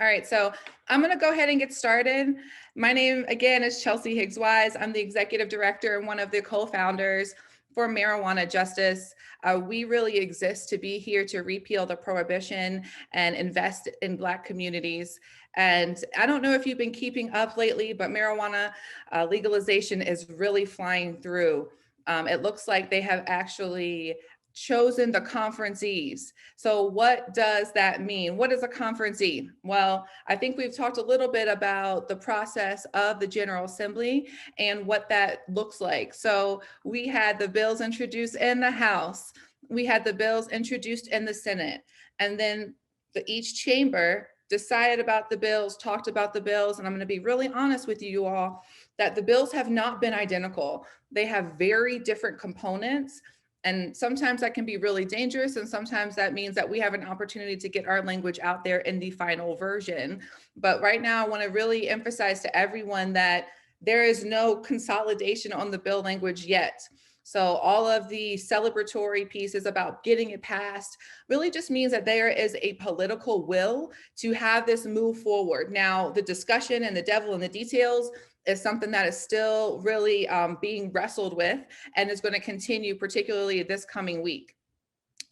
All right, so I'm going to go ahead and get started. My name, again, is Chelsea Higgs Wise. I'm the executive director and one of the co-founders for Marijuana Justice. We really exist to be here to repeal the prohibition and invest in Black communities. And I don't know if you've been keeping up lately, but marijuana legalization is really flying through. It looks like they have actually chosen the conferencees. So what does that mean? What is a conferencee? Well, I think we've talked a little bit about the process of the General Assembly and what that looks like. So we had the bills introduced in the House, we had the bills introduced in the Senate, and then each chamber decided about the bills, talked about the bills, and I'm going to be really honest with you all that the bills have not been identical. They have very different components. And sometimes that can be really dangerous. And sometimes that means that we have an opportunity to get our language out there in the final version. But right now, I want to really emphasize to everyone that there is no consolidation on the bill language yet. So all of the celebratory pieces about getting it passed really just means that there is a political will to have this move forward. Now, the discussion and the devil in the details is something that is still really being wrestled with and is going to continue, particularly this coming week.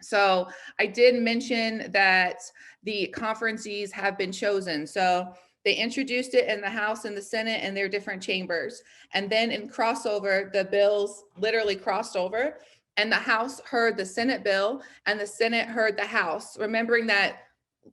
So I did mention that the conferencees have been chosen. So they introduced it in the House and the Senate in their different chambers. And then in crossover, the bills literally crossed over and the House heard the Senate bill and the Senate heard the House, remembering that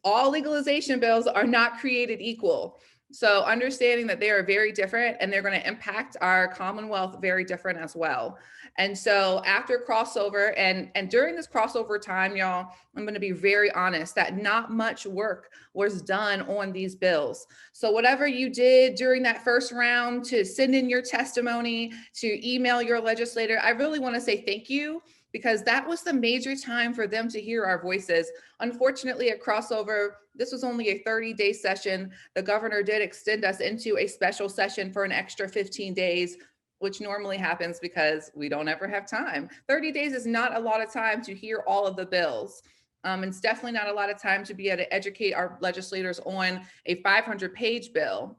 all legalization bills are not created equal. So understanding that they are very different and they're going to impact our Commonwealth very different as well. And so after crossover and during this crossover time, y'all, I'm going to be very honest that not much work was done on these bills. So whatever you did during that first round to send in your testimony, to email your legislator, I really want to say thank you because that was the major time for them to hear our voices. Unfortunately, at crossover, this was only a 30-day session. The governor did extend us into a special session for an extra 15 days, which normally happens because we don't ever have time. 30 days is not a lot of time to hear all of the bills. It's definitely not a lot of time to be able to educate our legislators on a 500-page bill.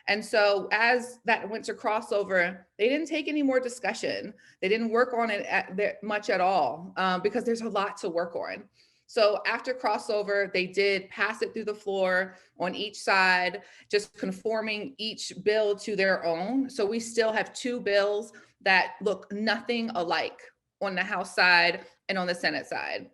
And so as that went to crossover, they didn't take any more discussion. They didn't work on it much at all because there's a lot to work on. So after crossover, they did pass it through the floor on each side, just conforming each bill to their own. So we still have two bills that look nothing alike on the House side and on the Senate side.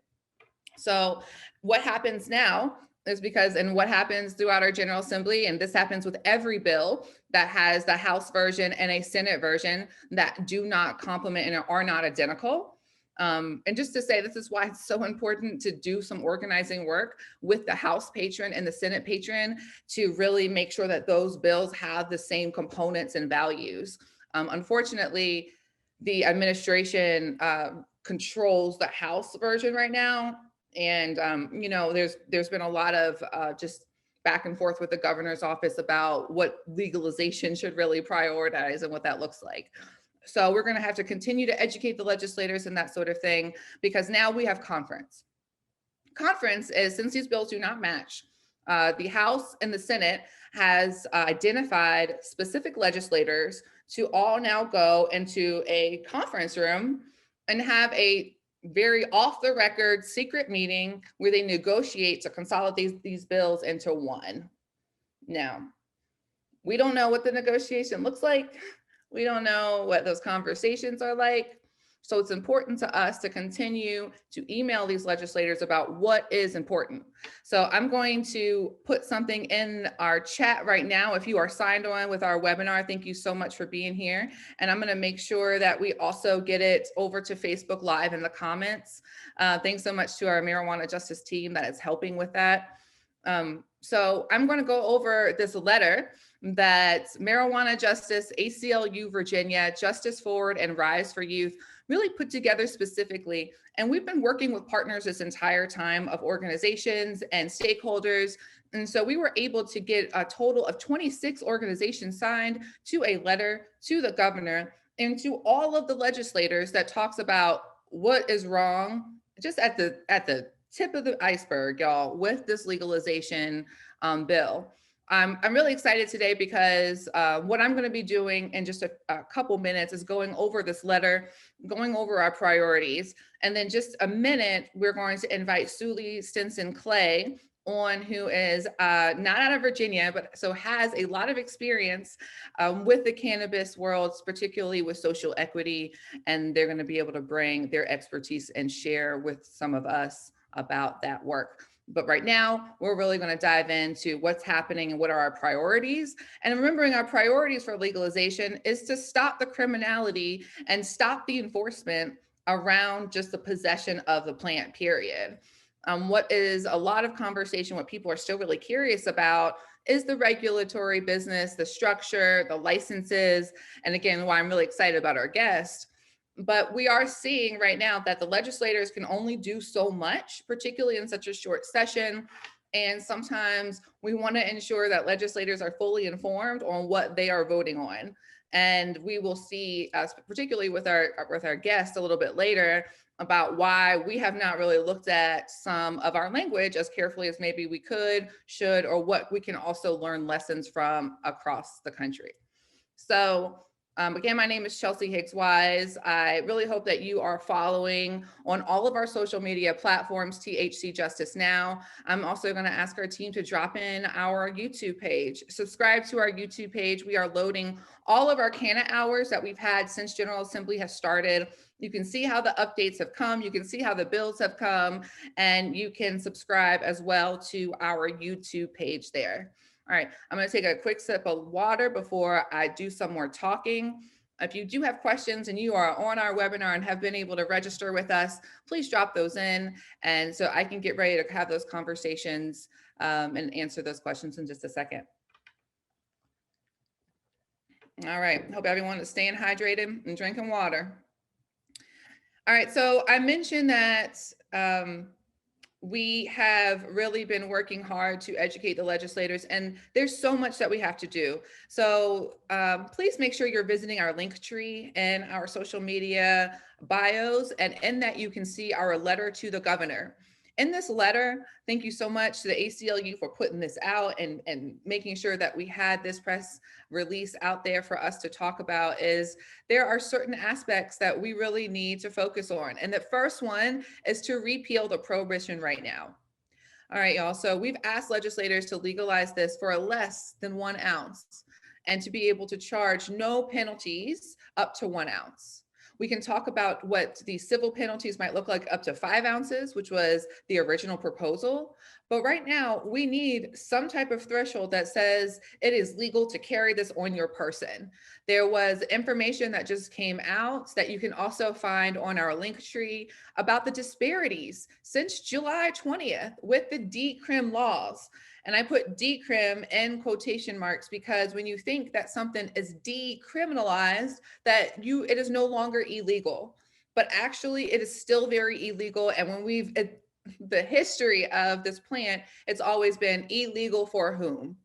So what happens now is because, and what happens throughout our General Assembly, and this happens with every bill that has the House version and a Senate version that do not complement and are not identical. And just to say, this is why it's so important to do some organizing work with the House patron and the Senate patron to really make sure that those bills have the same components and values. Unfortunately, the administration controls the House version right now. And, there's been a lot of just back and forth with the governor's office about what legalization should really prioritize and what that looks like. So we're going to have to continue to educate the legislators and that sort of thing, because now we have conference. Conference is, since these bills do not match, the House and the Senate has identified specific legislators to all now go into a conference room and have a very off the record secret meeting where they negotiate to consolidate these bills into one. Now, we don't know what the negotiation looks like. We don't know what those conversations are like. So it's important to us to continue to email these legislators about what is important. So I'm going to put something in our chat right now. If you are signed on with our webinar, thank you so much for being here. And I'm going to make sure that we also get it over to Facebook Live in the comments. Thanks so much to our Marijuana Justice team that is helping with that. So I'm going to go over this letter that Marijuana Justice, ACLU Virginia, Justice Forward, and Rise for Youth really put together specifically. And we've been working with partners this entire time of organizations and stakeholders. And so we were able to get a total of 26 organizations signed to a letter to the governor and to all of the legislators that talks about what is wrong just at the tip of the iceberg, y'all, with this legalization bill. I'm really excited today because what I'm going to be doing in just a couple minutes is going over this letter, going over our priorities. And then just a minute, we're going to invite Sulee Stinson Clay on, who is not out of Virginia, but so has a lot of experience with the cannabis world, particularly with social equity. And they're going to be able to bring their expertise and share with some of us about that work. But right now, we're really going to dive into what's happening and what are our priorities. And remembering our priorities for legalization is to stop the criminality and stop the enforcement around just the possession of the plant, period. What is a lot of conversation, what people are still really curious about is the regulatory business, the structure, the licenses, and again, why I'm really excited about our guest. But we are seeing right now that the legislators can only do so much, particularly in such a short session. And sometimes we want to ensure that legislators are fully informed on what they are voting on. And we will see, particularly with our guest a little bit later, about why we have not really looked at some of our language as carefully as maybe we could, should, or what we can also learn lessons from across the country. So again, my name is Chelsea Higgs Wise. I really hope that you are following on all of our social media platforms, THC Justice Now. I'm also going to ask our team to drop in our YouTube page. Subscribe to our YouTube page. We are loading all of our CannaHours that we've had since General Assembly has started. You can see how the updates have come. You can see how the bills have come, and you can subscribe as well to our YouTube page there. All right, I'm going to take a quick sip of water before I do some more talking. If you do have questions and you are on our webinar and have been able to register with us, please drop those in, and so I can get ready to have those conversations and answer those questions in just a second. All right, hope everyone is staying hydrated and drinking water. All right, so I mentioned that we have really been working hard to educate the legislators, and there's so much that we have to do. So please make sure you're visiting our link tree and our social media bios, and in that you can see our letter to the governor. In this letter, thank you so much to the ACLU for putting this out and making sure that we had this press release out there for us to talk about. Is there are certain aspects that we really need to focus on. And the first one is to repeal the prohibition right now. All right, y'all. So we've asked legislators to legalize this for less than 1 ounce and to be able to charge no penalties up to 1 ounce. We can talk about what the civil penalties might look like up to 5 ounces, which was the original proposal. But right now, we need some type of threshold that says it is legal to carry this on your person. There was information that just came out that you can also find on our link tree about the disparities since July 20th with the decrim laws. And I put decrim in quotation marks because when you think that something is decriminalized, that it is no longer illegal, but actually it is still very illegal. And when the history of this plant, it's always been illegal for whom?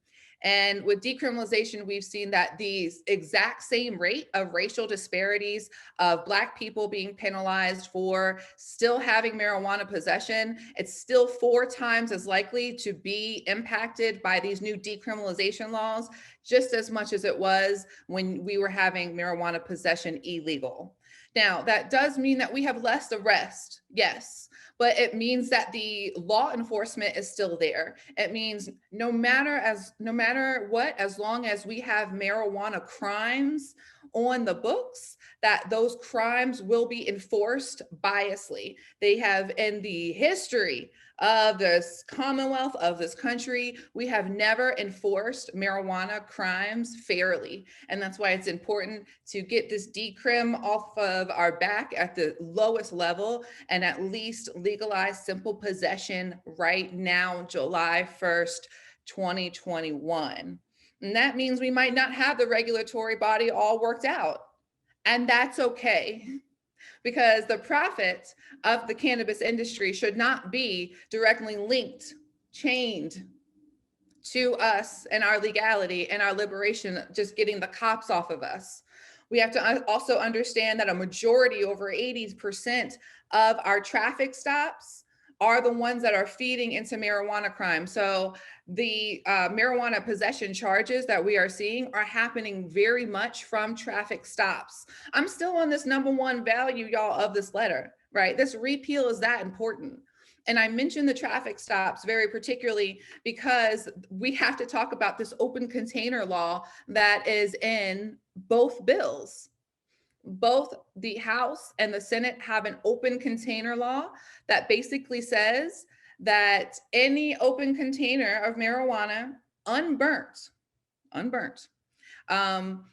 And with decriminalization, we've seen that the exact same rate of racial disparities of Black people being penalized for still having marijuana possession, it's still 4 times as likely to be impacted by these new decriminalization laws, just as much as it was when we were having marijuana possession illegal. Now, that does mean that we have less arrest, yes, but it means that the law enforcement is still there. It means no matter what, as long as we have marijuana crimes on the books, that those crimes will be enforced biasly. They have, in the history of this Commonwealth, of this country, we have never enforced marijuana crimes fairly. And that's why it's important to get this decrim off of our back at the lowest level and at least legalize simple possession right now, July 1st, 2021. And that means we might not have the regulatory body all worked out. And that's okay, because the profit of the cannabis industry should not be directly linked, chained to us and our legality and our liberation, just getting the cops off of us. We have to also understand that a majority, over 80% of our traffic stops are the ones that are feeding into marijuana crime. So the marijuana possession charges that we are seeing are happening very much from traffic stops. I'm still on this number one value, y'all, of this letter, right? This repeal is that important. And I mentioned the traffic stops very particularly because we have to talk about this open container law that is in both bills. Both the House and the Senate have an open container law that basically says that any open container of marijuana, unburnt,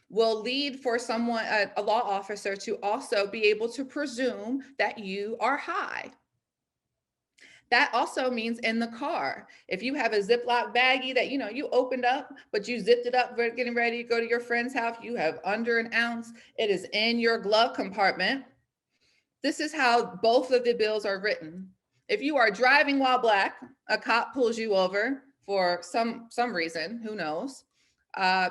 will lead for someone, a law officer, to also be able to presume that you are high. That also means in the car. If you have a Ziploc baggie that you opened up, but you zipped it up getting ready to go to your friend's house, you have under an ounce, it is in your glove compartment. This is how both of the bills are written. If you are driving while black, a cop pulls you over for some reason, who knows?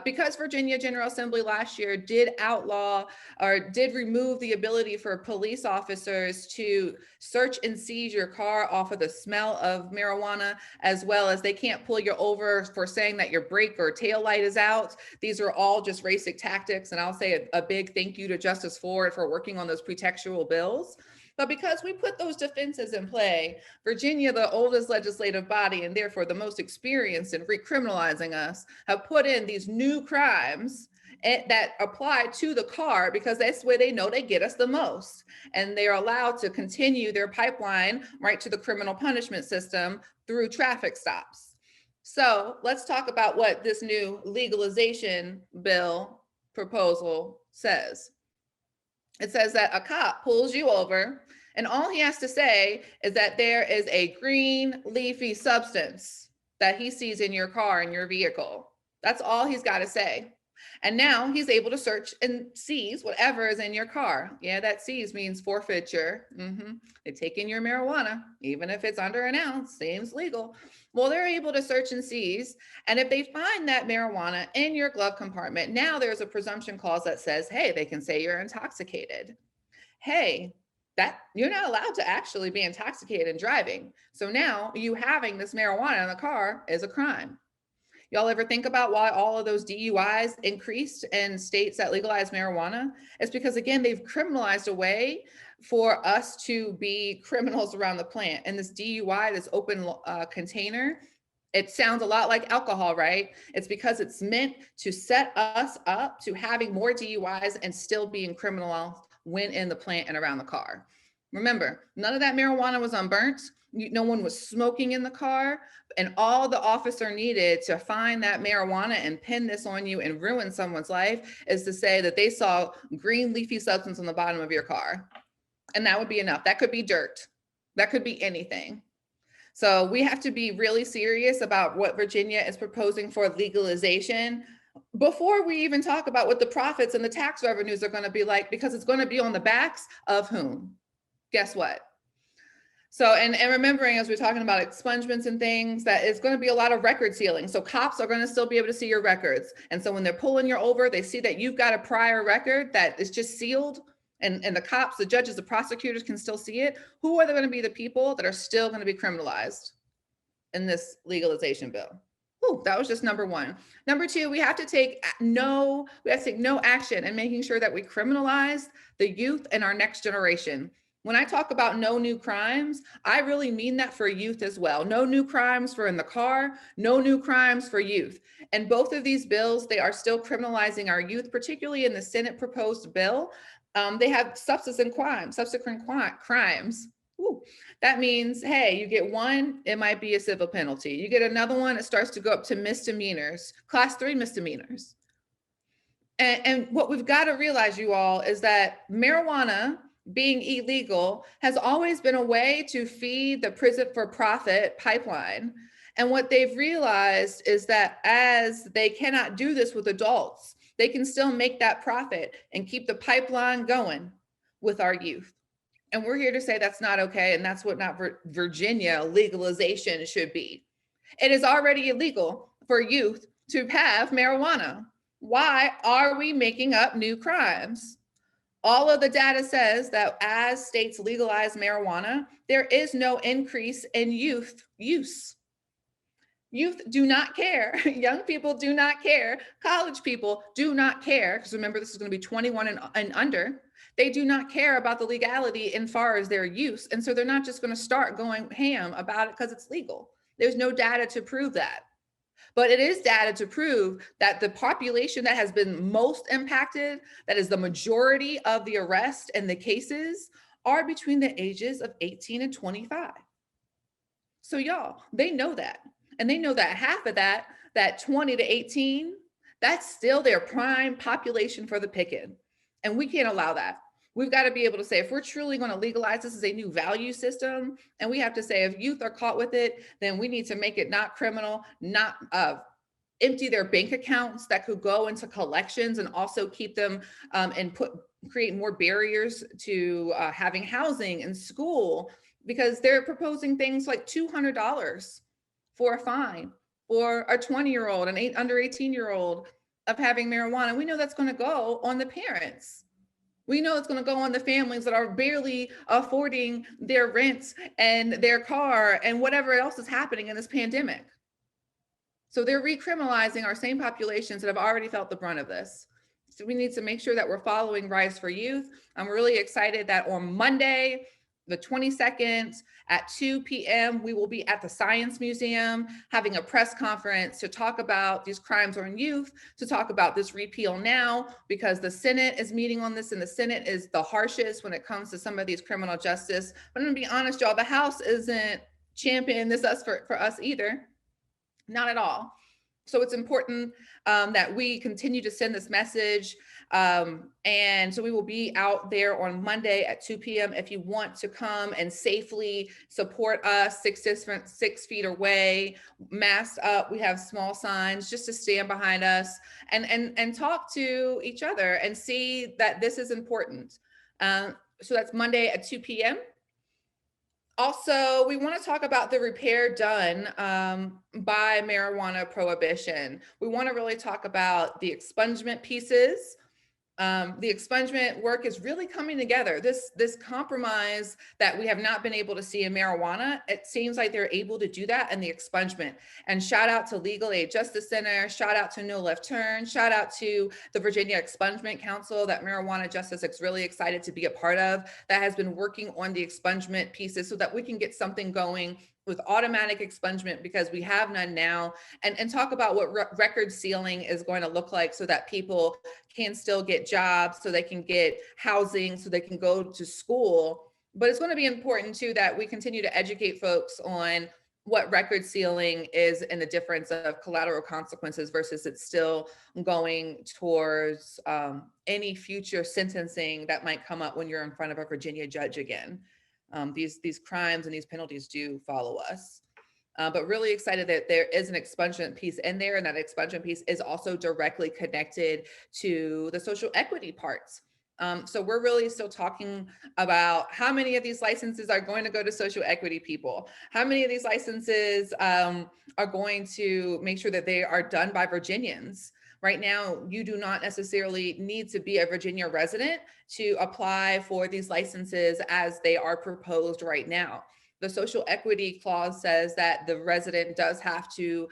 Because Virginia General Assembly last year did outlaw or did remove the ability for police officers to search and seize your car off of the smell of marijuana, as well as they can't pull you over for saying that your brake or tail light is out. These are all just racist tactics. And I'll say a big thank you to Justice Ford for working on those pretextual bills. But because we put those defenses in play, Virginia, the oldest legislative body and therefore the most experienced in recriminalizing us, have put in these new crimes that apply to the car because that's where they know they get us the most. And they're allowed to continue their pipeline right to the criminal punishment system through traffic stops. So let's talk about what this new legalization bill proposal says. It says that a cop pulls you over and all he has to say is that there is a green leafy substance that he sees in your car, in your vehicle. That's all he's got to say. And now he's able to search and seize whatever is in your car. Yeah, that seize means forfeiture. They take in your marijuana, even if it's under an ounce, seems legal. Well, they're able to search and seize. And if they find that marijuana in your glove compartment, now there's a presumption clause that says, hey, they can say you're intoxicated. Hey, that you're not allowed to actually be intoxicated and driving. So now you having this marijuana in the car is a crime. Y'all ever think about why all of those DUIs increased in states that legalize marijuana? It's because, again, they've criminalized a way for us to be criminals around the plant. And this DUI, this open container, it sounds a lot like alcohol, right? It's because it's meant to set us up to having more DUIs and still being criminalized when in the plant and around the car. Remember, none of that marijuana was unburnt. No one was smoking in the car, and all the officer needed to find that marijuana and pin this on you and ruin someone's life is to say that they saw green leafy substance on the bottom of your car. And that would be enough. That could be dirt. That could be anything. So we have to be really serious about what Virginia is proposing for legalization before we even talk about what the profits and the tax revenues are going to be like, because it's going to be on the backs of whom? Guess what? So, and remembering, as we're talking about expungements and things, that it's going to be a lot of record sealing. So cops are going to still be able to see your records. And so when they're pulling you over, they see that you've got a prior record that is just sealed, and the cops, the judges, the prosecutors can still see it. Who are going to be the people that are still going to be criminalized in this legalization bill? Ooh, that was just number one. Number two, we have to take no action in making sure that we criminalize the youth and our next generation. When I talk about no new crimes, I really mean that for youth as well. No new crimes for in the car, no new crimes for youth. And both of these bills, they are still criminalizing our youth, particularly in the Senate proposed bill. They have subsequent crimes. Ooh, that means, hey, you get one, it might be a civil penalty. You get another one, it starts to go up to misdemeanors, class 3 misdemeanors. And what we've got to realize, you all, is that marijuana being illegal has always been a way to feed the prison for profit pipeline. And what they've realized is that as they cannot do this with adults, they can still make that profit and keep the pipeline going with our youth. And we're here to say that's not okay. And that's what not Virginia legalization should be. It is already illegal for youth to have marijuana. Why are we making up new crimes? All of the data says that as states legalize marijuana, there is no increase in youth use. Youth do not care. Young people do not care. College people do not care. Because remember, this is going to be 21 and under. They do not care about the legality in far as their use. And so they're not just going to start going ham about it because it's legal. There's no data to prove that. But it is data to prove that the population that has been most impacted, that is the majority of the arrests and the cases, are between the ages of 18 and 25. So y'all, they know that. And they know that half of that, that 20 to 18, that's still their prime population for the picking. And we can't allow that. We've got to be able to say, if we're truly going to legalize this as a new value system, and we have to say, if youth are caught with it, then we need to make it not criminal, not empty their bank accounts that could go into collections, and also keep them and create more barriers to having housing and school, because they're proposing things like $200 for a fine for a 20-year-old, an under 18-year-old of having marijuana. We know that's going to go on the parents. We know it's going to go on the families that are barely affording their rent and their car and whatever else is happening in this pandemic. So they're recriminalizing our same populations that have already felt the brunt of this. So we need to make sure that we're following Rise for Youth. I'm really excited that on Monday, the 22nd at 2 p.m., we will be at the Science Museum having a press conference to talk about these crimes on youth, to talk about this repeal now, because the Senate is meeting on this, and the Senate is the harshest when it comes to some of these criminal justice. But I'm gonna be honest, y'all, the House isn't championing this for us either. Not at all. So it's important that we continue to send this message. And so we will be out there on Monday at 2 p.m. If you want to come and safely support us, 6 feet away, masked up. We have small signs just to stand behind us and talk to each other and see that this is important. So that's Monday at 2 p.m. Also, we want to talk about the repair done by marijuana prohibition. We want to really talk about the expungement pieces. The expungement work is really coming together. This compromise that we have not been able to see in marijuana, it seems like they're able to do that in the expungement. And shout out to Legal Aid Justice Center, shout out to No Left Turn, shout out to the Virginia Expungement Council that Marijuana Justice is really excited to be a part of, that has been working on the expungement pieces so that we can get something going with automatic expungement, because we have none now, and talk about what record sealing is going to look like so that people can still get jobs, so they can get housing, so they can go to school. But it's going to be important too that we continue to educate folks on what record sealing is and the difference of collateral consequences versus it's still going towards any future sentencing that might come up when you're in front of a Virginia judge again. These crimes and these penalties do follow us. But really excited that there is an expungement piece in there, and that expungement piece is also directly connected to the social equity parts. So we're really still talking about how many of these licenses are going to go to social equity people, how many of these licenses are going to make sure that they are done by Virginians. Right now, you do not necessarily need to be a Virginia resident to apply for these licenses as they are proposed right now. The social equity clause says that the resident does have to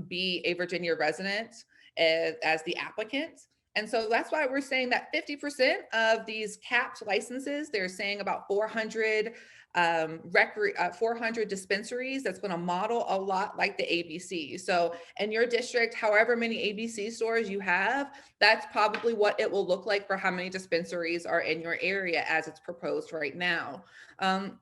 be a Virginia resident as the applicant. And so that's why we're saying that 50% of these capped licenses, they're saying about 400 400 dispensaries, that's going to model a lot like the ABC. So in your district, however many ABC stores you have, that's probably what it will look like for how many dispensaries are in your area as it's proposed right now.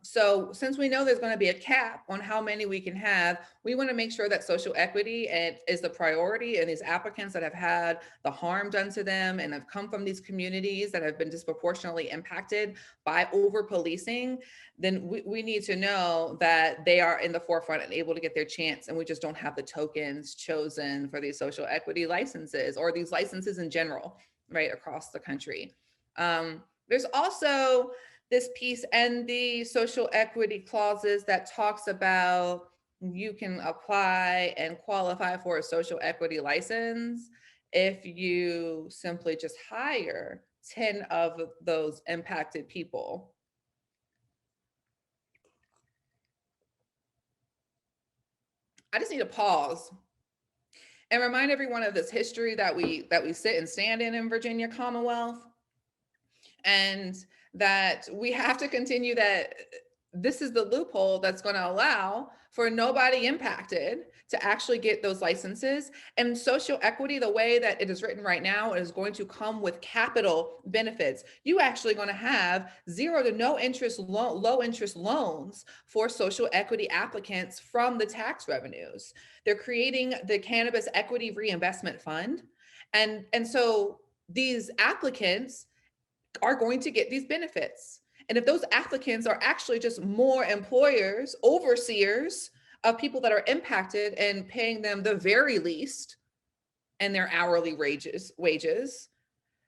So since we know there's going to be a cap on how many we can have, we want to make sure that social equity is the priority, and these applicants that have had the harm done to them and have come from these communities that have been disproportionately impacted by over policing, then we need to know that they are in the forefront and able to get their chance, and we just don't have the tokens chosen for these social equity licenses or these licenses in general, right, across the country. There's also this piece and the social equity clauses that talks about you can apply and qualify for a social equity license if you simply just hire 10 of those impacted people. I just need to pause and remind everyone of this history that we sit and stand in Virginia Commonwealth, and that we have to continue that. This is the loophole that's going to allow for nobody impacted to actually get those licenses. And social equity, the way that it is written right now, is going to come with capital benefits. You actually going to have zero to no interest, low interest loans for social equity applicants from the tax revenues. They're creating the Cannabis Equity Reinvestment Fund. And so these applicants are going to get these benefits. And if those applicants are actually just more employers, overseers of people that are impacted and paying them the very least and their hourly wages,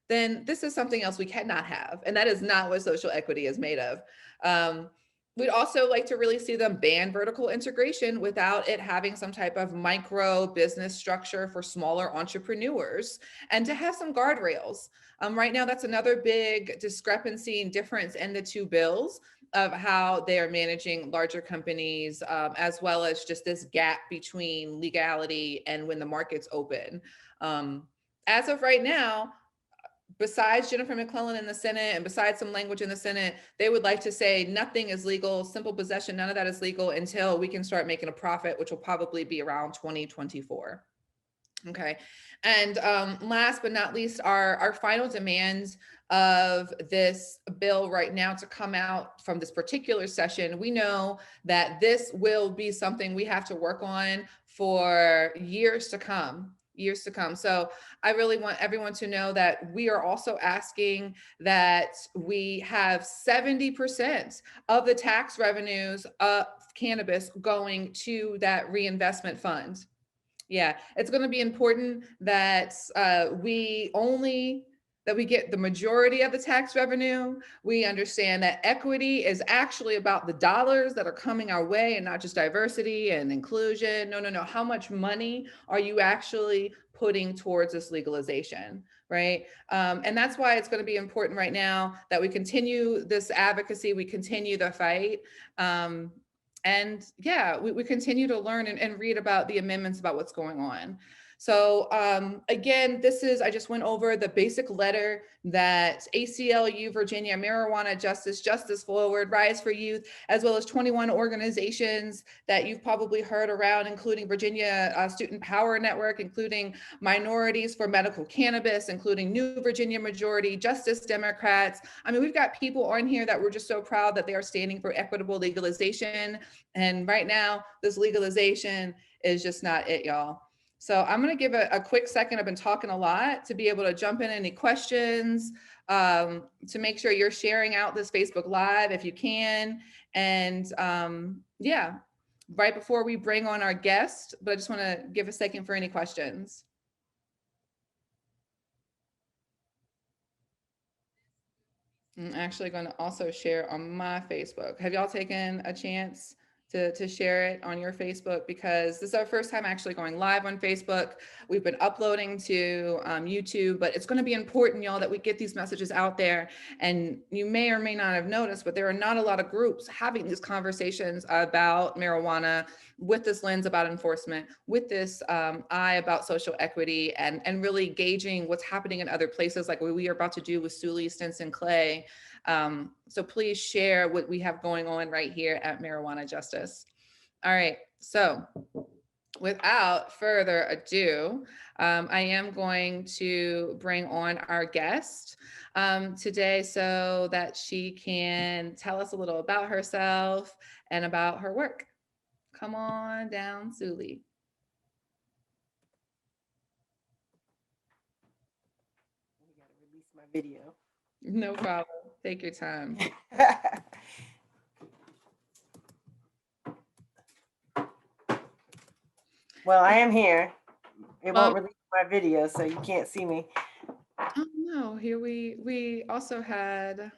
then this is something else we cannot have. And that is not what social equity is made of. We'd also like to really see them ban vertical integration without it having some type of micro business structure for smaller entrepreneurs, and to have some guardrails. Right now, that's another big discrepancy and difference in the two bills of how they are managing larger companies, as well as just this gap between legality and when the market's open. As of right now, besides Jennifer McClellan in the Senate and besides some language in the Senate, they would like to say nothing is legal, simple possession, none of that is legal until we can start making a profit, which will probably be around 2024. Okay. And last but not least, our final demands of this bill right now to come out from this particular session. We know that this will be something we have to work on for years to come. So I really want everyone to know that we are also asking that we have 70% of the tax revenues of cannabis going to that reinvestment fund. Yeah, it's going to be important that we get the majority of the tax revenue. We understand that equity is actually about the dollars that are coming our way and not just diversity and inclusion. No. How much money are you actually putting towards this legalization, right? And that's why it's going to be important right now that we continue this advocacy, we continue the fight. And yeah, we continue to learn and read about the amendments about what's going on. So again, I just went over the basic letter that ACLU, Virginia, Marijuana Justice, Justice Forward, Rise for Youth, as well as 21 organizations that you've probably heard around, including Virginia Student Power Network, including Minorities for Medical Cannabis, including New Virginia Majority, Justice Democrats. I mean, we've got people on here that we're just so proud that they are standing for equitable legalization. And right now, this legalization is just not it, y'all. So I'm going to give a quick second. I've been talking a lot to be able to jump in any questions, to make sure you're sharing out this Facebook Live if you can. And yeah, right before we bring on our guest, but I just want to give a second for any questions. I'm actually going to also share on my Facebook. Have y'all taken a chance to share it on your Facebook? Because this is our first time actually going live on Facebook. We've been uploading to YouTube, but it's going to be important, y'all, that we get these messages out there. And you may or may not have noticed, but there are not a lot of groups having these conversations about marijuana with this lens about enforcement, with this eye about social equity, and really gauging what's happening in other places, like what we are about to do with Sulee Stinson Clay. So please share what we have going on right here at Marijuana Justice. All right, so without further ado, I am going to bring on our guest today so that she can tell us a little about herself and about her work. Come on down, Sulee. We gotta release my video. No problem. Take your time. Well, I am here. It won't release my video, so you can't see me. Oh no, here we also had.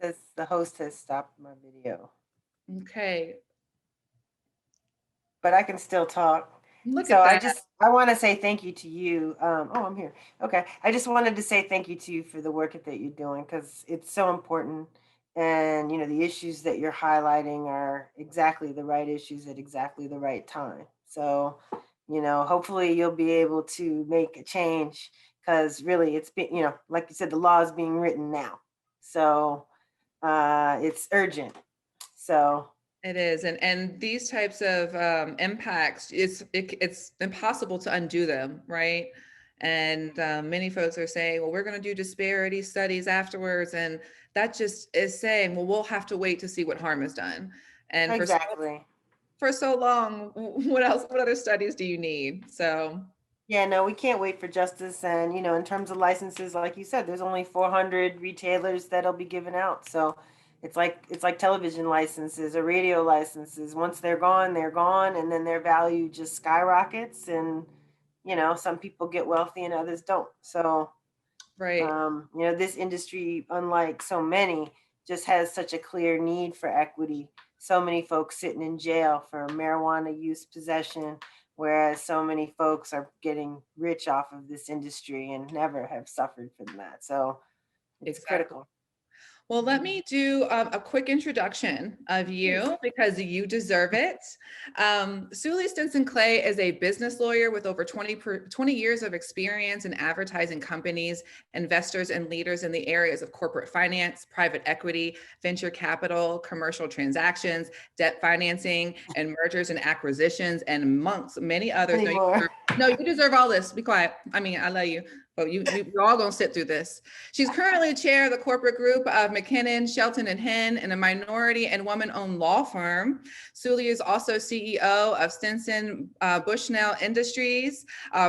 The host has stopped my video. Okay. But I can still talk. Look So at that. I want to say thank you to you. Oh, I'm here. Okay. I just wanted to say thank you to you for the work that you're doing, because it's so important. And, the issues that you're highlighting are exactly the right issues at exactly the right time. So, hopefully you'll be able to make a change, because really it's been, like you said, the law is being written now. So it's urgent. So It is, and these types of impacts, it's impossible to undo them, right? And many folks are saying, well, we're going to do disparity studies afterwards, and that just is saying, well, we'll have to wait to see what harm is done. And exactly. for so long, what else? What other studies do you need? So Yeah, no, we can't wait for justice. And, in terms of licenses, like you said, there's only 400 retailers that'll be given out. So it's like television licenses or radio licenses. Once they're gone, and then their value just skyrockets. And, some people get wealthy and others don't. So, right. this industry, unlike so many, just has such a clear need for equity. So many folks sitting in jail for marijuana use, possession, whereas so many folks are getting rich off of this industry and never have suffered from that. So it's Exactly. critical. Well, let me do a quick introduction of you because you deserve it. Sulee Stinson Clay is a business lawyer with over 20 years of experience in advertising companies, investors, and leaders in the areas of corporate finance, private equity, venture capital, commercial transactions, debt financing, and mergers and acquisitions, and amongst many others. Anymore. No, you deserve all this. Be quiet. I mean, I love you, but we're all going to sit through this. She's currently chair of the corporate group of McKinnon, Shelton, and Henn, and a minority and woman-owned law firm. Sulee is also CEO of Stinson Bushnell Industries,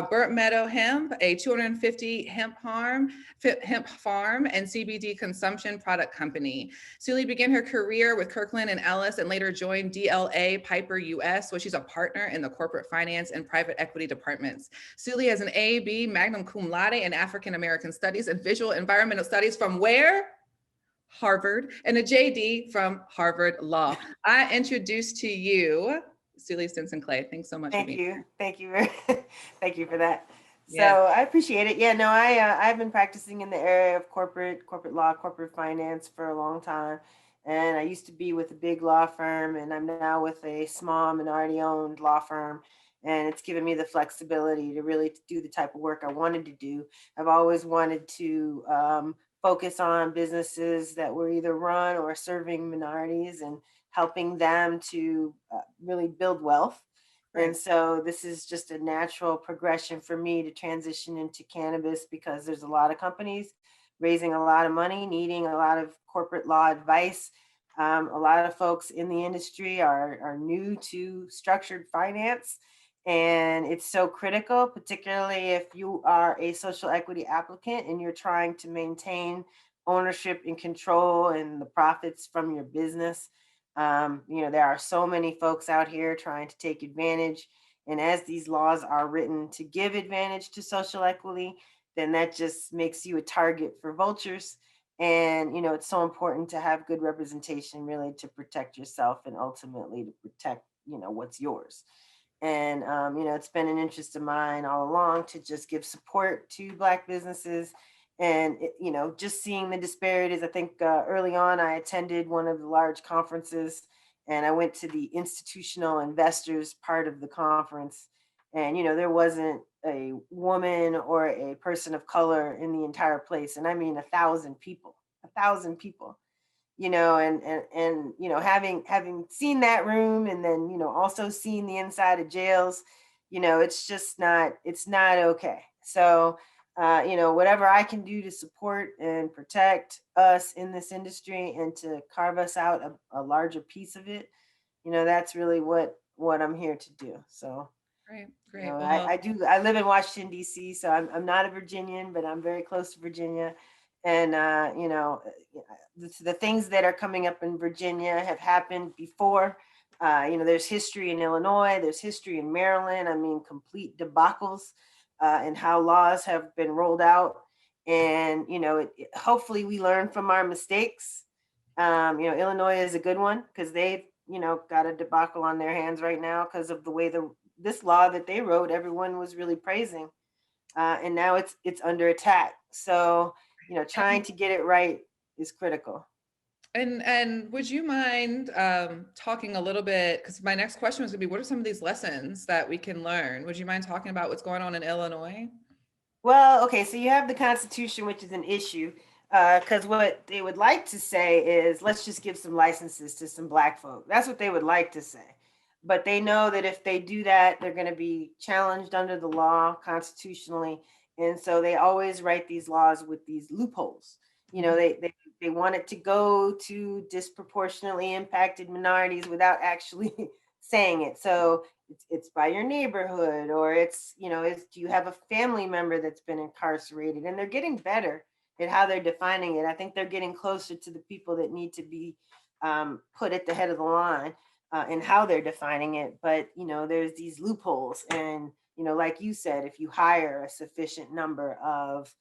Burnt Meadow Hemp, a 250 hemp farm, and CBD consumption product company. Sulee began her career with Kirkland and Ellis and later joined DLA Piper US, where she's a partner in the corporate finance and private equity departments. Sulee has an A.B. magna cum laude in African American Studies and Visual Environmental Studies from where? Harvard, and a JD from Harvard Law. I introduce to you Sulee Stinson Clay. Thanks so much for Thank being you. here. Thank you. Thank you for that. So Yeah. I appreciate it. Yeah, no, I've been practicing in the area of corporate law, corporate finance for a long time. And I used to be with a big law firm, and I'm now with a small minority owned law firm. And it's given me the flexibility to really do the type of work I wanted to do. I've always wanted to focus on businesses that were either run or serving minorities and helping them to really build wealth. And Right. so this is just a natural progression for me to transition into cannabis, because there's a lot of companies raising a lot of money, needing a lot of corporate law advice. A lot of folks in the industry are new to structured finance. And it's so critical, particularly if you are a social equity applicant and you're trying to maintain ownership and control and the profits from your business. There are so many folks out here trying to take advantage. And as these laws are written to give advantage to social equity, then that just makes you a target for vultures. And, it's so important to have good representation, really, to protect yourself and ultimately to protect, what's yours. And, it's been an interest of mine all along to just give support to Black businesses. And, just seeing the disparities. I think early on, I attended one of the large conferences, and I went to the institutional investors part of the conference. And, there wasn't a woman or a person of color in the entire place. And I mean, 1,000 people, and having seen that room, and then also seeing the inside of jails, it's not okay. So whatever I can do to support and protect us in this industry and to carve us out a larger piece of it, that's really what I'm here to do. So Great. Great. Well, I live in Washington, D.C., so I'm not a Virginian, but I'm very close to Virginia. And, the things that are coming up in Virginia have happened before. There's history in Illinois, there's history in Maryland. I mean, complete debacles and how laws have been rolled out. And, hopefully we learn from our mistakes. Illinois is a good one, because they've, got a debacle on their hands right now because of the way the this law that they wrote, everyone was really praising, and now it's under attack. So, trying to get it right is critical. And would you mind talking a little bit, because my next question was gonna be, what are some of these lessons that we can learn? Would you mind talking about what's going on in Illinois? Well, okay, so you have the Constitution, which is an issue, because what they would like to say is, let's just give some licenses to some Black folk. That's what they would like to say. But they know that if they do that, they're going to be challenged under the law constitutionally. And so they always write these laws with these loopholes. They want it to go to disproportionately impacted minorities without actually saying it. So it's by your neighborhood, or do you have a family member that's been incarcerated? And they're getting better at how they're defining it. I think they're getting closer to the people that need to be put at the head of the line in how they're defining it. But there's these loopholes, and like you said, if you hire a sufficient number of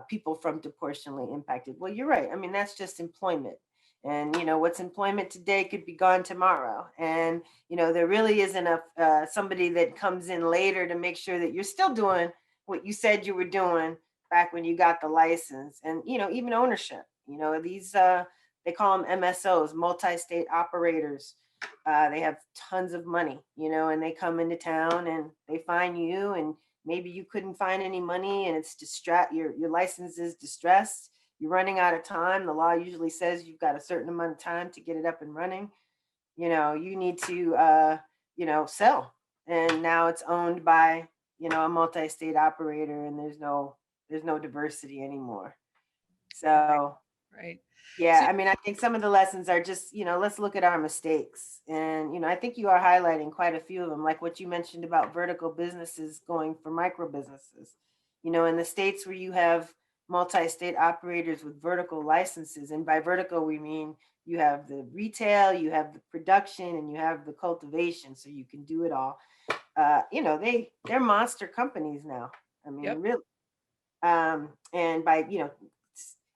people from disproportionately impacted, well, you're right. I mean, that's just employment. And what's employment today could be gone tomorrow. And there really isn't somebody that comes in later to make sure that you're still doing what you said you were doing back when you got the license. And even ownership. These they call them MSOs, multi-state operators. They have tons of money, and they come into town and they find you, and maybe you couldn't find any money, and it's your license is distressed. You're running out of time. The law usually says you've got a certain amount of time to get it up and running. You need to, sell. And now it's owned by, a multi-state operator, and there's no diversity anymore. So, Right. yeah, So, I mean, I think some of the lessons are just, let's look at our mistakes. And, I think you are highlighting quite a few of them, like what you mentioned about vertical businesses going for micro businesses. In the states where you have multi-state operators with vertical licenses, and by vertical, we mean you have the retail, you have the production, and you have the cultivation, so you can do it all. They're monster companies now. I mean, yep. really. And by,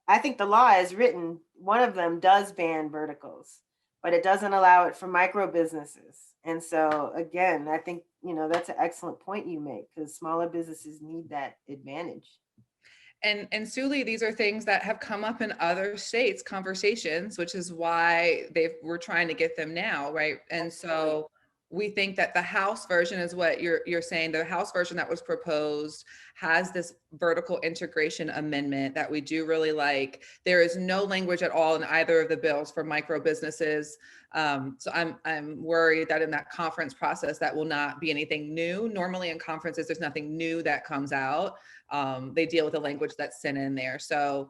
I think the law is written, one of them does ban verticals, but it doesn't allow it for micro businesses. And so again, I think, that's an excellent point you make, because smaller businesses need that advantage. And Sulee, these are things that have come up in other states' conversations, which is why we're trying to get them now, right? And so we think that the House version is what you're saying. The House version that was proposed has this vertical integration amendment that we do really like. There is no language at all in either of the bills for micro businesses. So I'm worried that in that conference process, that will not be anything new. Normally in conferences, there's nothing new that comes out. They deal with the language that's sent in there. So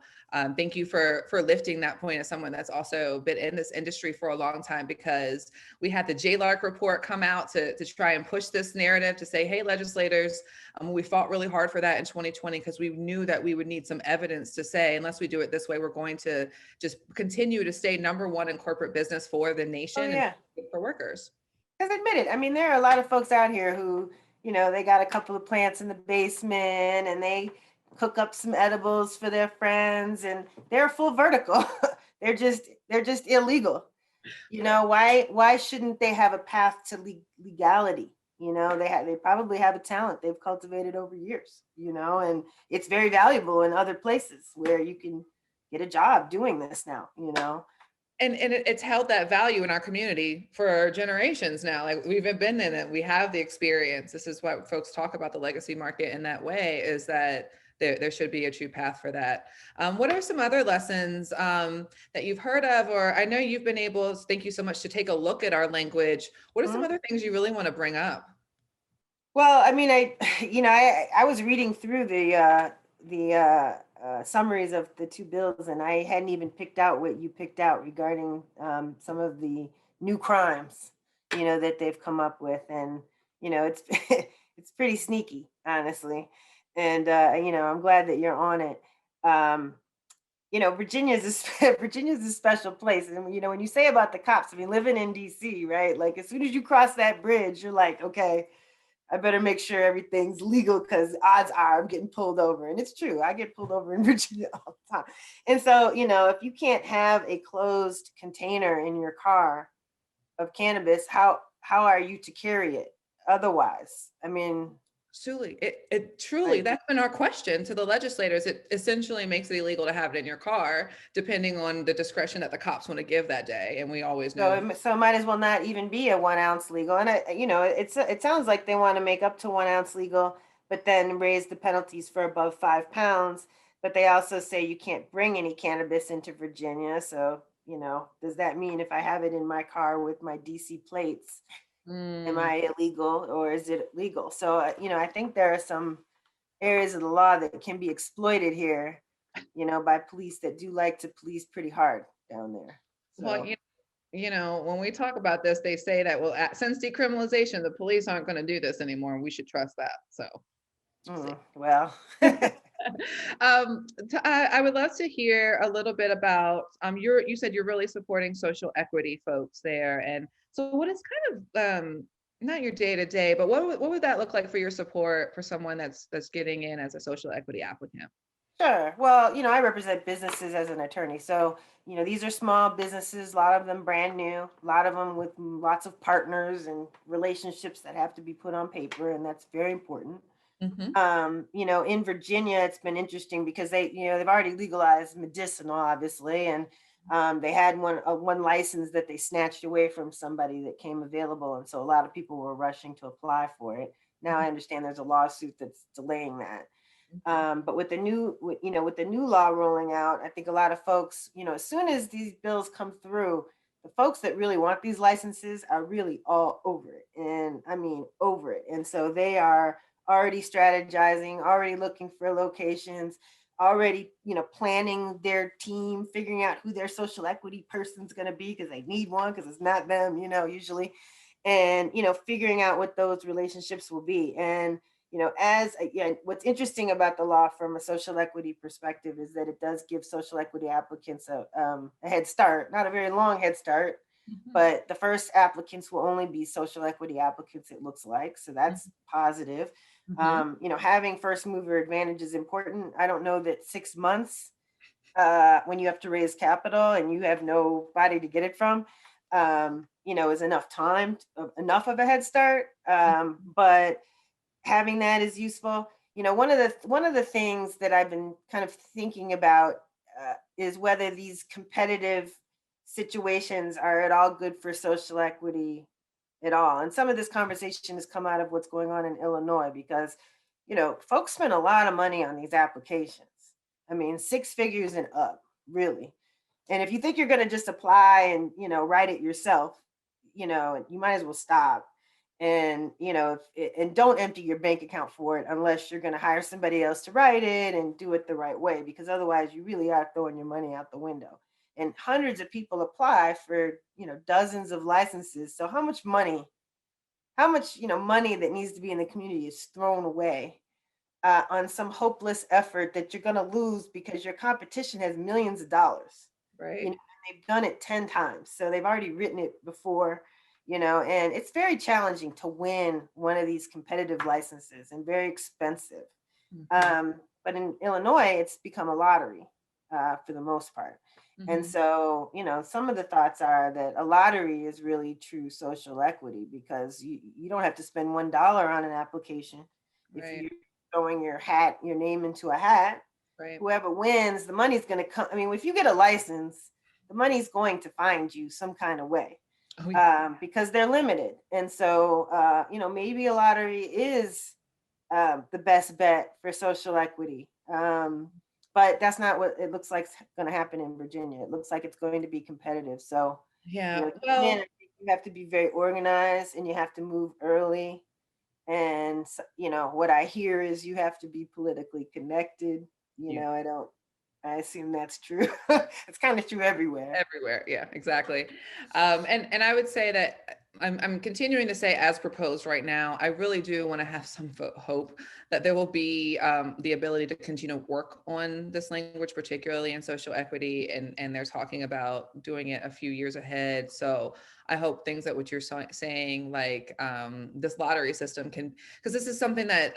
thank you for lifting that point as someone that's also been in this industry for a long time, because we had the JLARC report come out to try and push this narrative to say, hey, legislators, we fought really hard for that in 2020, because we knew that we would need some evidence to say, unless we do it this way, we're going to just continue to stay number one in corporate business for the nation and for workers. Because admit it, I mean, there are a lot of folks out here who, they got a couple of plants in the basement, and they cook up some edibles for their friends, and they're full vertical. they're just illegal. Why shouldn't they have a path to legality? They probably have a talent they've cultivated over years, and it's very valuable in other places where you can get a job doing this now. And it's held that value in our community for generations now. Like, we've been in it, we have the experience. This is what folks talk about the legacy market in that way, is that there should be a true path for that. What are some other lessons that you've heard of, or I know you've been able, thank you so much, to take a look at our language. What are some other things you really want to bring up? Well, I mean, I was reading through the summaries of the two bills, and I hadn't even picked out what you picked out regarding some of the new crimes, that they've come up with. And, it's it's pretty sneaky, honestly. And, I'm glad that you're on it. Virginia's a special place. And, when you say about the cops, I mean, living in DC, right? Like, as soon as you cross that bridge, you're like, okay, I better make sure everything's legal, because odds are I'm getting pulled over. And it's true. I get pulled over in Virginia all the time. And so, if you can't have a closed container in your car of cannabis, how are you to carry it? otherwise? I mean, Sulee, it truly, that's been our question to the legislators. It essentially makes it illegal to have it in your car, depending on the discretion that the cops want to give that day. And we always know. so it might as well not even be a 1 ounce legal. And it sounds like they want to make up to 1 ounce legal, but then raise the penalties for above 5 pounds. But they also say you can't bring any cannabis into Virginia. So, does that mean if I have it in my car with my DC plates, am I illegal or is it legal? So, I think there are some areas of the law that can be exploited here, by police that do like to police pretty hard down there. So. Well, when we talk about this, they say that, well, since decriminalization, the police aren't going to do this anymore, and we should trust that. So, well, I would love to hear a little bit about you said you're really supporting social equity folks there, and so what is kind of not your day to day, but what would that look like for your support for someone that's getting in as a social equity applicant? Sure. Well, I represent businesses as an attorney. So, these are small businesses, a lot of them brand new, a lot of them with lots of partners and relationships that have to be put on paper, and that's very important. In Virginia, it's been interesting because they've already legalized medicinal, obviously, and they had one license that they snatched away from somebody that came available, and so a lot of people were rushing to apply for it. Now I understand there's a lawsuit that's delaying that. But with the new law rolling out, I think a lot of folks, as soon as these bills come through, the folks that really want these licenses are really all over it, and I mean over it. And so they are already strategizing, already looking for locations, already, planning their team, figuring out who their social equity person's going to be because they need one because it's not them, usually, and, figuring out what those relationships will be. And what's interesting about the law from a social equity perspective is that it does give social equity applicants a head start, not a very long head start, but the first applicants will only be social equity applicants, it looks like. So that's positive. Having first mover advantage is important. I don't know that 6 months when you have to raise capital and you have nobody to get it from, is enough time, enough of a head start. But having that is useful. One of the things that I've been kind of thinking about is whether these competitive situations are at all good for social equity at all. And some of this conversation has come out of what's going on in Illinois because, folks spend a lot of money on these applications. I mean, 6 figures and up, really. And if you think you're going to just apply and, write it yourself, you might as well stop. And, and don't empty your bank account for it unless you're going to hire somebody else to write it and do it the right way, because otherwise you really are throwing your money out the window. And hundreds of people apply for, dozens of licenses. So how much money that needs to be in the community is thrown away on some hopeless effort that you're going to lose because your competition has millions of dollars. Right. They've done it 10 times. So they've already written it before. And it's very challenging to win one of these competitive licenses and very expensive. But in Illinois, it's become a lottery for the most part. And so, some of the thoughts are that a lottery is really true social equity because you don't have to spend $1 on an application. Right. If you're throwing your name into a hat, right, whoever wins, the money's going to come. I mean, if you get a license, the money's going to find you some kind of way. Oh, yeah. Because they're limited. And so, maybe a lottery is the best bet for social equity. But that's not what it looks like is going to happen in Virginia. It looks like it's going to be competitive. So, yeah, you have to be very organized and you have to move early. And, what I hear is you have to be politically connected. I assume that's true. It's kind of true everywhere. Everywhere, yeah, exactly. And I would say that I'm continuing to say, as proposed right now, I really do want to have some hope that there will be the ability to continue to work on this language, particularly in social equity, and they're talking about doing it a few years ahead. So I hope things that what you're saying, like this lottery system can, because this is something that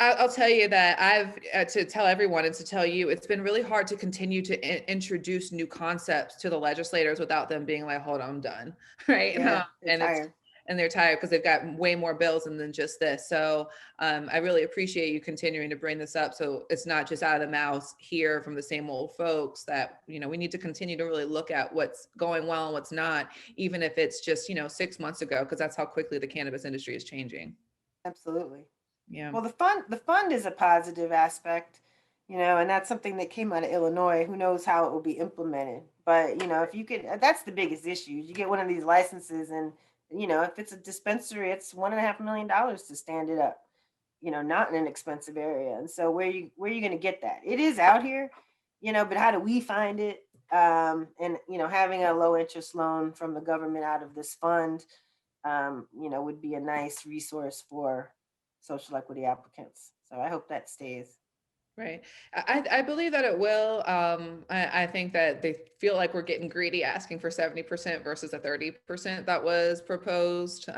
I'll tell you that I've to tell everyone and to tell you, it's been really hard to continue to introduce new concepts to the legislators without them being like, hold on, I'm done. Right. Yeah, and they're tired because they've got way more bills than just this. So I really appreciate you continuing to bring this up. So it's not just out of the mouths here from the same old folks that, you know, we need to continue to really look at what's going well and what's not, even if it's just, you know, 6 months ago, because that's how quickly the cannabis industry is changing. Absolutely. Yeah. Well, the fund is a positive aspect, and that's something that came out of Illinois. Who knows how it will be implemented? But if you could, that's the biggest issue. You get one of these licenses, and if it's a dispensary, it's $1.5 million to stand it up. Not in an expensive area. And so where you going to get that? It is out here, but how do we find it? And having a low interest loan from the government out of this fund, would be a nice resource for social equity applicants. So I hope that stays. Right. I believe that it will. I think that they feel like we're getting greedy asking for 70% versus a 30% that was proposed.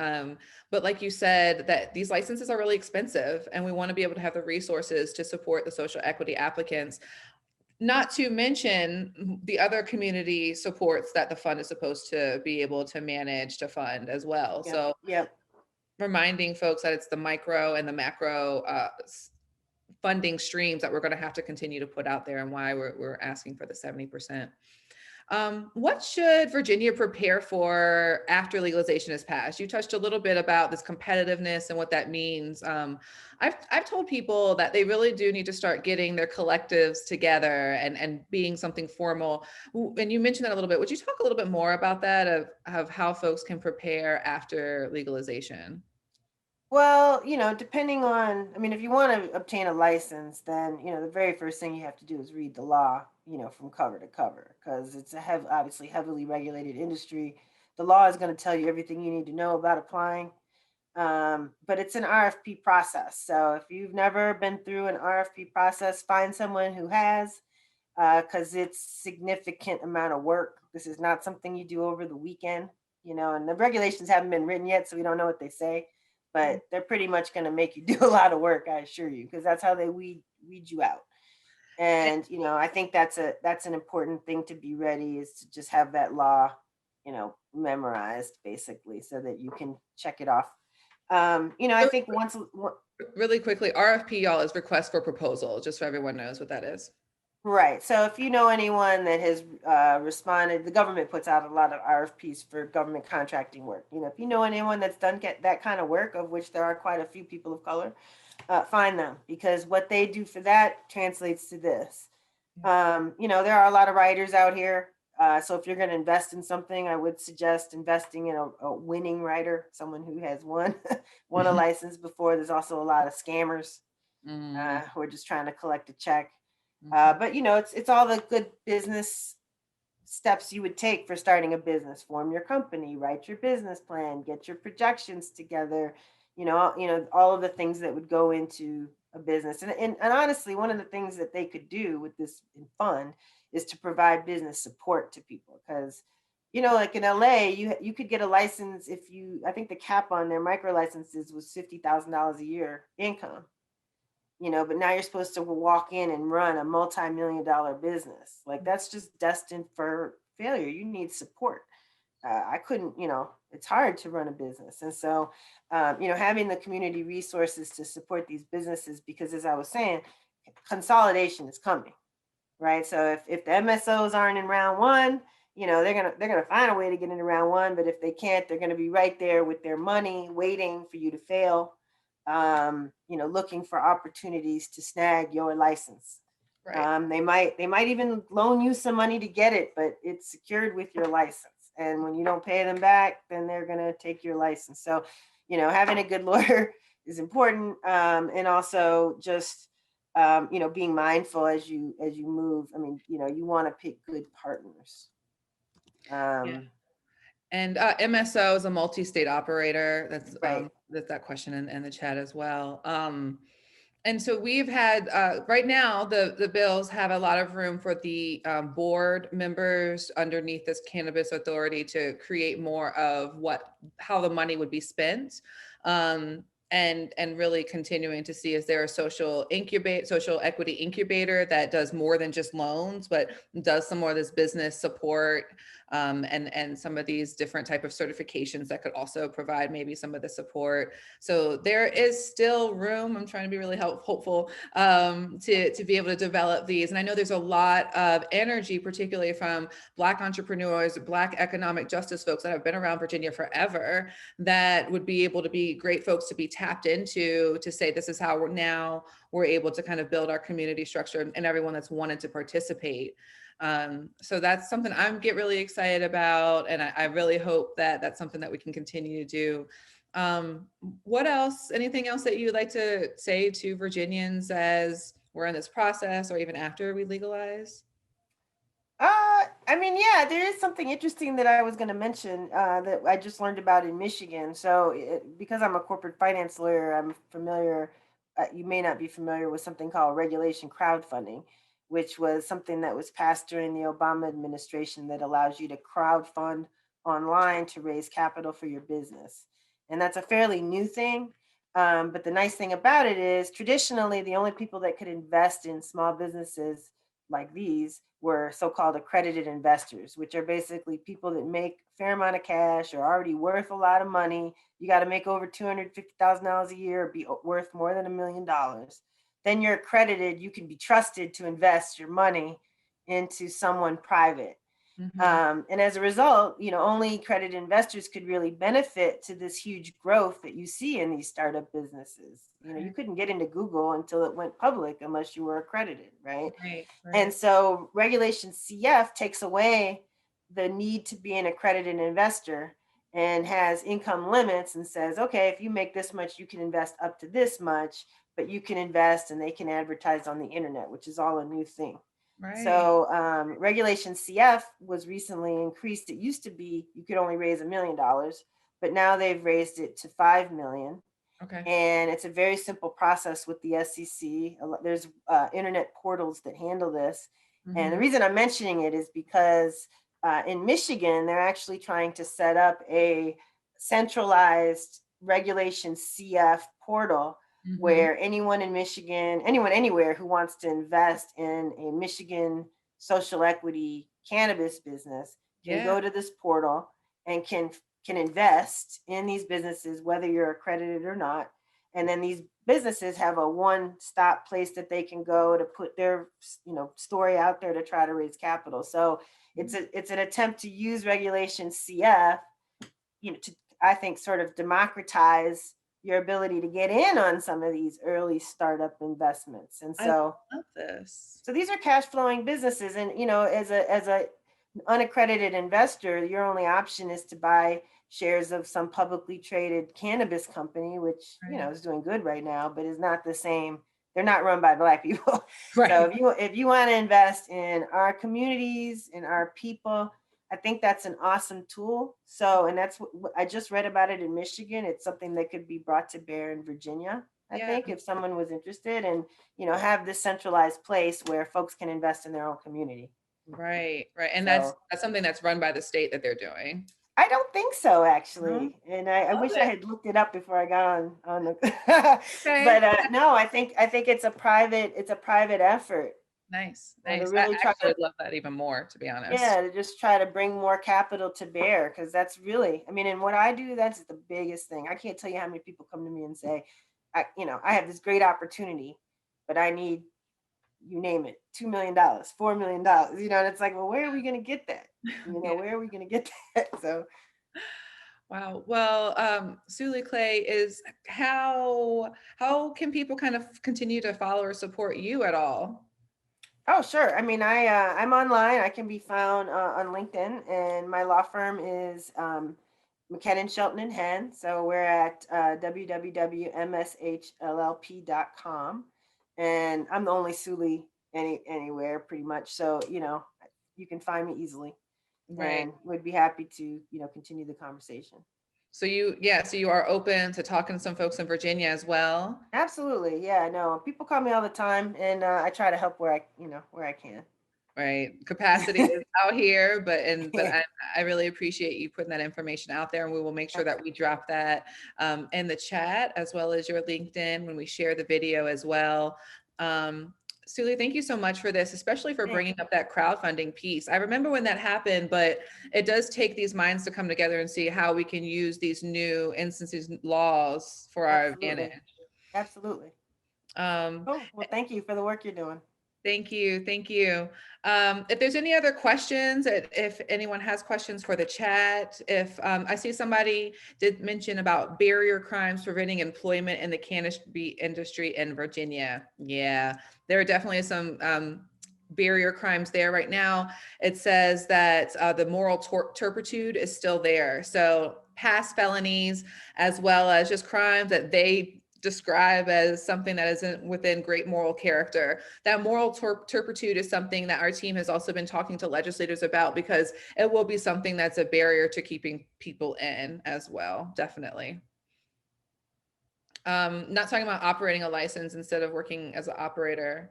But like you said, that these licenses are really expensive and we want to be able to have the resources to support the social equity applicants, not to mention the other community supports that the fund is supposed to be able to manage to fund as well. Yep. So Yep. reminding folks that it's the micro and the macro funding streams that we're going to have to continue to put out there, and why we're asking for the 70%. What should Virginia prepare for after legalization is passed? You touched a little bit about this competitiveness and what that means. I've told people that they really do need to start getting their collectives together and being something formal. And you mentioned that a little bit. Would you talk a little bit more about that, of how folks can prepare after legalization? Well, depending on, I mean, if you want to obtain a license, then, the very first thing you have to do is read the law, from cover to cover, because it's obviously heavily regulated industry. The law is going to tell you everything you need to know about applying. But it's an RFP process. So if you've never been through an RFP process, find someone who has, because it's significant amount of work. This is not something you do over the weekend, and the regulations haven't been written yet, so we don't know what they say, but they're pretty much going to make you do a lot of work, I assure you, because that's how they weed you out. And I think that's an important thing to be ready, is to just have that law, memorized basically, so that you can check it off. I think once. Really quickly, RFP, y'all, is request for proposal, just so everyone knows what that is. Right. So if you know anyone that has responded, the government puts out a lot of RFPs for government contracting work. If you know anyone that's done get that kind of work, of which there are quite a few people of color, find them, because what they do for that translates to this. There are a lot of writers out here. So if you're going to invest in something, I would suggest investing in a winning writer, someone who has won a license before. There's also a lot of scammers who are just trying to collect a check. But it's all the good business steps you would take for starting a business. Form your company, write your business plan, get your projections together, all of the things that would go into a business. And honestly, one of the things that they could do with this fund is to provide business support to people, because like in LA, you could get a license I think the cap on their micro licenses was $50,000 a year income. But now you're supposed to walk in and run a multi-million-dollar business. Like, that's just destined for failure. You need support. I couldn't, it's hard to run a business. And so, having the community resources to support these businesses, because as I was saying, consolidation is coming, right? So if the MSOs aren't in round one, they're gonna find a way to get into round one. But if they can't, they're gonna be right there with their money, waiting for you to fail. Looking for opportunities to snag your license. Right. They might even loan you some money to get it, but it's secured with your license. And when you don't pay them back, then they're gonna take your license. So, having a good lawyer is important, and also just being mindful as you move. I mean, you want to pick good partners. Yeah. And MSO is a multi-state operator. That's Right. that question in the chat as well. And so we've had right now the bills have a lot of room for the board members underneath this cannabis authority to create more of how the money would be spent. And really continuing to see, is there a social equity incubator that does more than just loans, but does some more of this business support, and some of these different type of certifications that could also provide maybe some of the support. So there is still room. I'm trying to be really hopeful to be able to develop these. And I know there's a lot of energy, particularly from Black entrepreneurs, Black economic justice folks that have been around Virginia forever, that would be able to be great folks to be tapped into, to say this is how we're able to kind of build our community structure, and everyone that's wanted to participate. So that's something I get really excited about, and I really hope that that's something that we can continue to do. What else, anything else that you'd like to say to Virginians as we're in this process, or even after we legalize? I mean, yeah, there is something interesting that I was going to mention that I just learned about in Michigan. So, because I'm a corporate finance lawyer, I'm familiar. You may not be familiar with something called regulation crowdfunding, which was something that was passed during the Obama administration that allows you to crowdfund online to raise capital for your business. And that's a fairly new thing. But the nice thing about it is, traditionally, the only people that could invest in small businesses like these were so-called accredited investors, which are basically people that make a fair amount of cash, or already worth a lot of money. You got to make over $250,000 a year, or be worth more than $1 million. Then you're accredited. You can be trusted to invest your money into someone private. And as a result, only accredited investors could really benefit to this huge growth that you see in these startup businesses. You couldn't get into Google until it went public unless you were accredited, right? Right. And so Regulation CF takes away the need to be an accredited investor and has income limits and says, okay, if you make this much, you can invest up to this much, but you can invest and they can advertise on the internet, which is all a new thing. Right. So Regulation CF was recently increased. It used to be you could only raise $1 million, but now they've raised it to 5 million. Okay. And it's a very simple process with the SEC. There's internet portals that handle this. And the reason I'm mentioning it is because in Michigan, they're actually trying to set up a centralized Regulation CF portal where anyone in Michigan, anyone anywhere who wants to invest in a Michigan social equity cannabis business can go to this portal and can invest in these businesses, whether you're accredited or not. And then these businesses have a one-stop place that they can go to put their, story out there to try to raise capital. So it's an attempt to use Regulation CF, to, I think, sort of democratize your ability to get in on some of these early startup investments. And so, I love this. So these are cash flowing businesses, and as a unaccredited investor, your only option is to buy shares of some publicly traded cannabis company, which is doing good right now, but is not the same. They're not run by Black people. Right. So if you want to invest in our communities, in our people, I think that's an awesome tool. So, and that's what I just read about it in Michigan. It's something that could be brought to bear in Virginia, I think, if someone was interested, and have this centralized place where folks can invest in their own community. Right. And that's something that's run by the state that they're doing. I don't think so, actually. And I wish I had looked it up before I got on the but no, I think it's a private effort. Nice. Really I would love that even more, to be honest. Yeah, to just try to bring more capital to bear, because that's really, in what I do, that's the biggest thing. I can't tell you how many people come to me and say, I have this great opportunity, but I need, you name it, $2 million, $4 million, and it's like, well, where are we going to get that? Where are we going to get that? So. Wow. Well, Sulee Clay, is how can people kind of continue to follow or support you at all? Oh, sure. I'm online. I can be found on LinkedIn, and my law firm is McKinnon, Shelton and Henn. So we're at www.mshllp.com, and I'm the only Sulee anywhere pretty much. So you can find me easily, and would be happy to continue the conversation. So you are open to talking to some folks in Virginia as well? Absolutely. Yeah, I know. People call me all the time, and I try to help where I can. Right. Capacity is out here, but I really appreciate you putting that information out there, and we will make sure that we drop that in the chat, as well as your LinkedIn when we share the video as well. Sulee, thank you so much for this, especially for Thanks. bringing up that crowdfunding piece. I remember when that happened, but it does take these minds to come together and see how we can use these new instances, laws for our Absolutely. advantage. Absolutely. Um, Cool. Well, thank you for the work you're doing. Thank you. Thank you. If there's any other questions, if anyone has questions for the chat, if I see somebody did mention about barrier crimes preventing employment in the cannabis industry in Virginia. Yeah, there are definitely some barrier crimes there right now. It says that the moral turpitude is still there. So past felonies, as well as just crimes that they describe as something that isn't within great moral character. That moral turpitude is something that our team has also been talking to legislators about, because it will be something that's a barrier to keeping people in as well, definitely. Not talking about operating a license instead of working as an operator,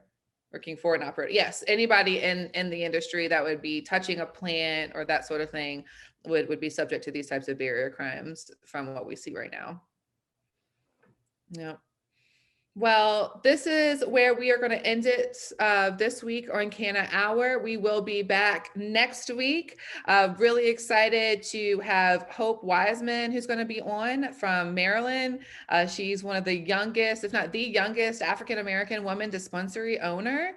working for an operator. Yes, anybody in the industry that would be touching a plant or that sort of thing would be subject to these types of barrier crimes from what we see right now. Yeah. Well, this is where we are going to end it this week on CannaHour. We will be back next week. Really excited to have Hope Wiseman, who's going to be on from Maryland. She's one of the youngest, if not the youngest, African-American woman dispensary owner.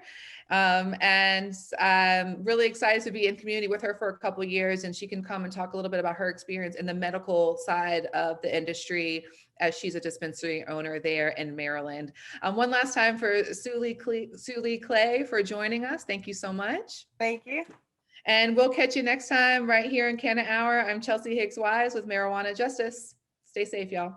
And I'm really excited to be in community with her for a couple of years, and she can come and talk a little bit about her experience in the medical side of the industry, as she's a dispensary owner there in Maryland. One last time for Sulee Clay for joining us. Thank you so much. Thank you. And we'll catch you next time right here in CannaHour. I'm Chelsea Higgs Wise with Marijuana Justice. Stay safe, y'all.